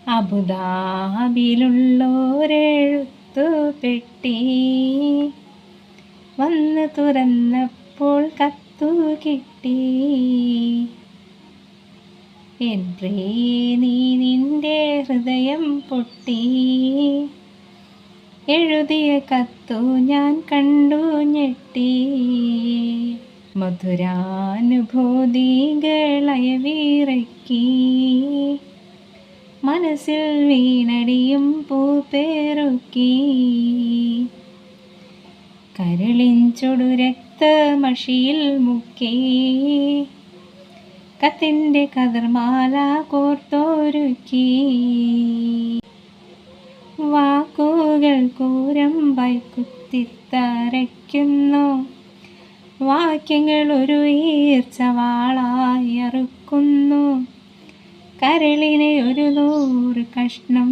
അബുദാബിയിലുള്ളോരെഴുത്തു പെട്ടി വന്ന് തുറന്നപ്പോൾ കത്തു കിട്ടി. എത്രേ നീ നിന്റെ ഹൃദയം പൊട്ടി, എഴുതിയ കത്തു ഞാൻ കണ്ടു ഞെട്ടി. മധുരാനുഭൂതികളയവിറക്കി, മനസ്സിൽ വീണടിയും പൂപ്പേറുക്കി. കരളിഞ്ചൊടു രക്തമഷിയിൽ മുക്കി, കത്തിൻ്റെ കതിർമാല കോർത്തൊരുക്കി. വാക്കുകൾ കൂരമ്പായി കുത്തിത്തറയ്ക്കുന്നു, വാക്യങ്ങൾ ഒരു ഈർച്ചവാളായി അറുക്കുന്നു. കരളിനെ ഒരു 100 കഷ്ണം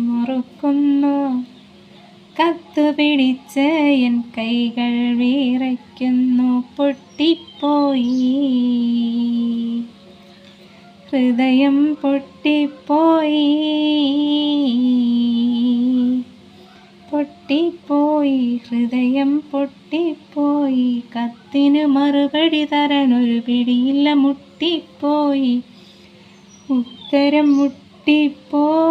മുറുക്കുന്നു. കത്തു പിടിച്ച് എൻ കൈകൾ വിറയ്ക്കുന്നു. പൊട്ടിപ്പോയി ഹൃദയം, പൊട്ടിപ്പോയി പൊട്ടിപ്പോയി ഹൃദയം, പൊട്ടിപ്പോയി. കത്തിന് മറുപടി തരാനൊരു പിടിയില്ല, മുട്ടിപ്പോയി ഉത്തരം, മുട്ടിപ്പോയി.